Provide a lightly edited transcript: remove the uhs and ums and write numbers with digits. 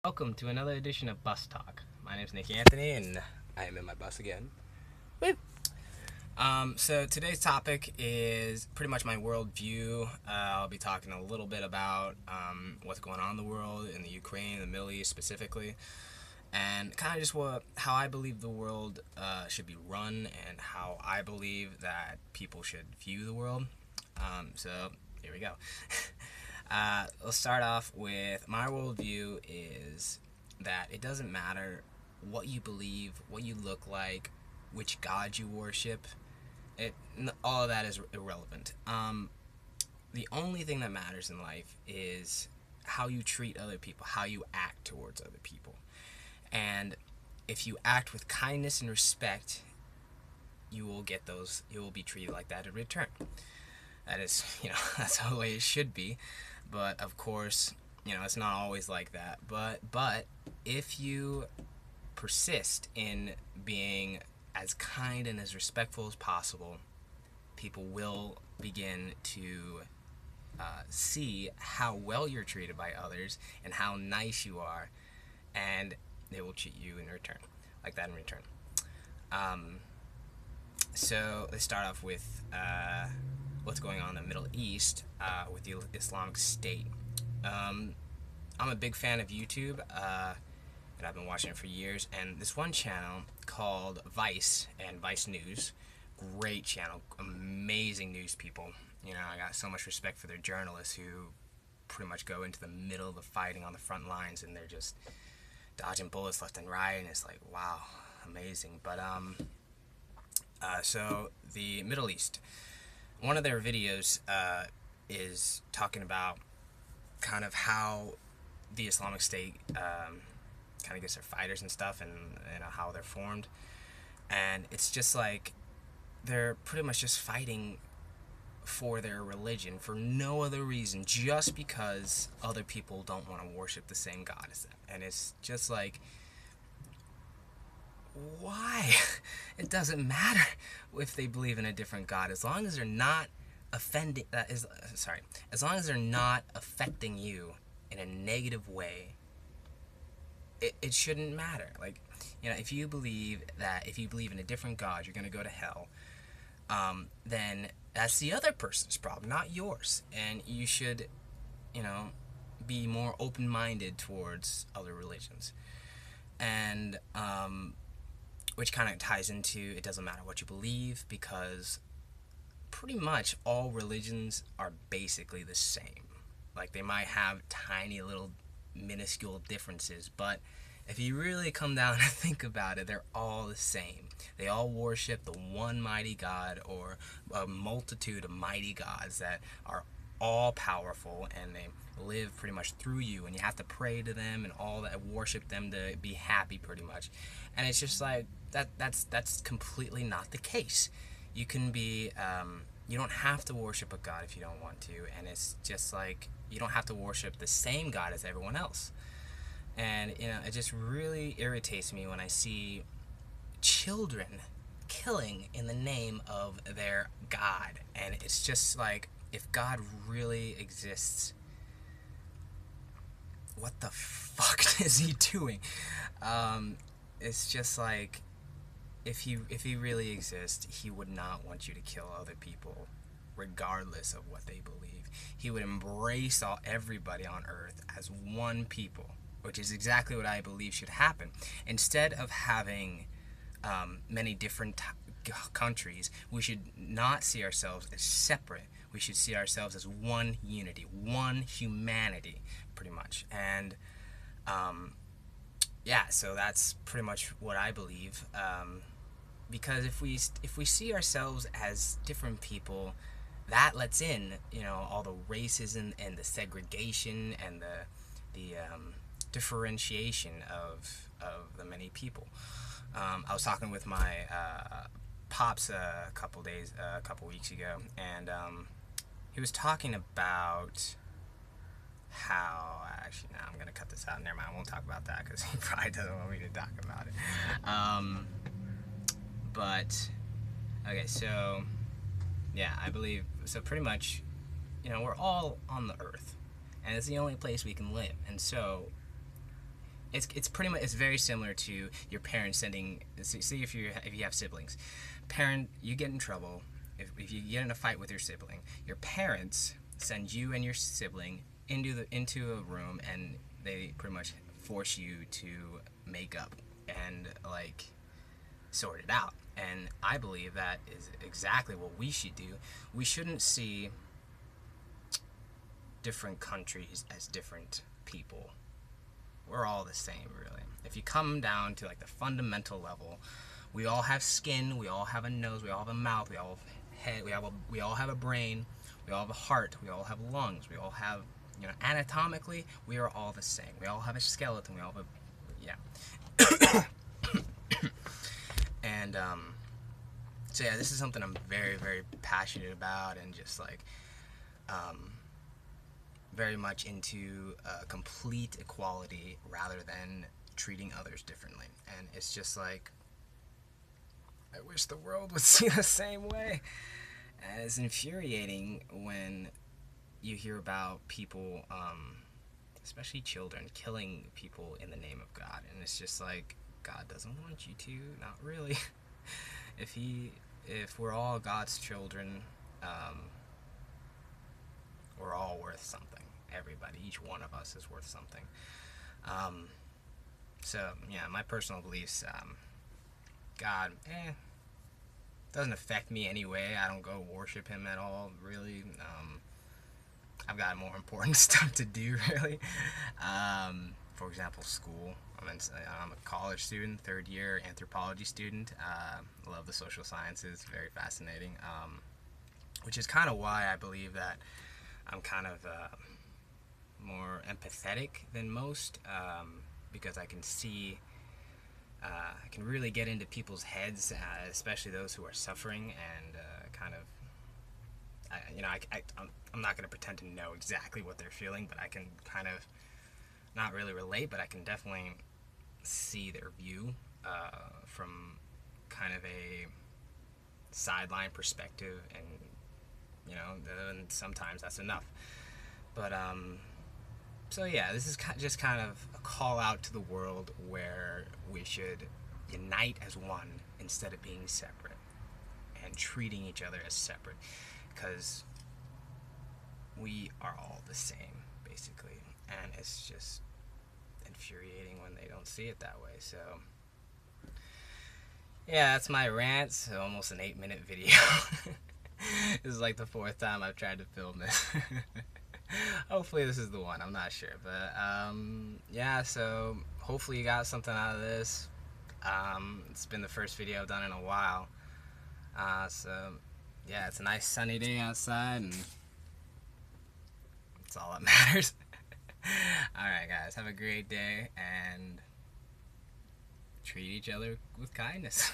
Welcome to another edition of Bus Talk. My name is Nick Anthony, and I am in my bus again. Woo! So today's topic is pretty much my worldview. I'll be talking a little bit about what's going on in the world, in the Ukraine, the Middle East specifically, and kind of just how I believe the world should be run, and how I believe that people should view the world. So here we go. Let's start off with my worldview is that it doesn't matter what you believe, what you look like, which God you worship. All of that is irrelevant. The only thing that matters in life is how you treat other people, how you act towards other people. And if you act with kindness and respect, you will be treated like that in return. That is, that's the way it should be. But of course, it's not always like that. But if you persist in being as kind and as respectful as possible, people will begin to see how well you're treated by others and how nice you are, and they will treat you in return, like that in return. So let's start off with what's going on in the Middle East with the Islamic State. I'm a big fan of YouTube, and I've been watching it for years. And this one channel called Vice and Vice News, great channel, amazing news people. I got so much respect for their journalists who pretty much go into the middle of the fighting on the front lines, and they're just dodging bullets left and right, and it's like, wow, amazing. But so the Middle East. One of their videos is talking about kind of how the Islamic State kind of gets their fighters and stuff, and how they're formed. And it's just like they're pretty much just fighting for their religion for no other reason, just because other people don't want to worship the same God as them. And it's just like, why? It doesn't matter if they believe in a different God, as long as they're not as long as they're not affecting you in a negative way, it shouldn't matter. Like, if you believe in a different God, you're going to go to hell, then that's the other person's problem, not yours. And you should, be more open-minded towards other religions. And which kind of ties into, it doesn't matter what you believe, because pretty much all religions are basically the same. Like, they might have tiny little minuscule differences, but if you really come down and think about it, they're all the same. They all worship the one mighty God, or a multitude of mighty gods that are all powerful, and they live pretty much through you, and you have to pray to them and all that, worship them to be happy pretty much. And it's just like that's completely not the case. You can be you don't have to worship a God if you don't want to, and it's just like you don't have to worship the same God as everyone else. And it just really irritates me when I see children killing in the name of their God. And it's just like, if God really exists, what the fuck is he doing? It's just like, if he really exists, he would not want you to kill other people, regardless of what they believe. He would embrace everybody on earth as one people, which is exactly what I believe should happen. Instead of having many different countries, we should not see ourselves as separate. We should see ourselves as one unity, one humanity, pretty much. And so that's pretty much what I believe. Because if we see ourselves as different people, that lets in all the racism and the segregation and the differentiation of the many people. I was talking with my pops a couple weeks ago, and he was talking about how, actually, no, I'm gonna cut this out. Never mind, I won't talk about that because he probably doesn't want me to talk about it. But okay, so yeah, I believe so. Pretty much, we're all on the earth, and it's the only place we can live. And so it's pretty much, it's very similar to your parents sending. See, if you have siblings, you get in trouble if you get in a fight with your sibling. Your parents send you and your sibling into a room, and they pretty much force you to make up and like sort it out. And I believe that is exactly what we should do. We shouldn't see different countries as different people. We're all the same, really. If you come down to like the fundamental level, we all have skin, we all have a nose, we all have a mouth, we all have head, we all have a brain, we all have a heart, we all have lungs, we all have, anatomically, we are all the same. We all have a skeleton, we all have a, and so yeah, this is something I'm very, very passionate about, and just like very much into complete equality rather than treating others differently. And it's just like, I wish the world would see the same way. And it's infuriating when you hear about people, especially children, killing people in the name of God. And it's just like, God doesn't want you to, not really. If we're all God's children, we're all worth something. Everybody, each one of us is worth something. So yeah, my personal beliefs, God, doesn't affect me anyway. I don't go worship him at all, really. I've got more important stuff to do, really. For example, school. I'm a college student, third year anthropology student. I love the social sciences, very fascinating. Which is kind of why I believe that I'm kind of more empathetic than most, because I can see, I can really get into people's heads, especially those who are suffering, and kind of, I'm not going to pretend to know exactly what they're feeling, but I can kind of not really relate, but I can definitely see their view from kind of a sideline perspective, and and sometimes that's enough. But so yeah, this is just kind of a call out to the world where we should unite as one instead of being separate and treating each other as separate, because we are all the same, basically. And it's just infuriating when they don't see it that way. So yeah, that's my rant. So almost an 8-minute video. This is like the 4th time I've tried to film this. Hopefully this is the one, I'm not sure. But yeah, so hopefully you got something out of this. It's been the first video I've done in a while. So yeah, it's a nice sunny day outside, and that's all that matters. Alright guys, have a great day, and treat each other with kindness.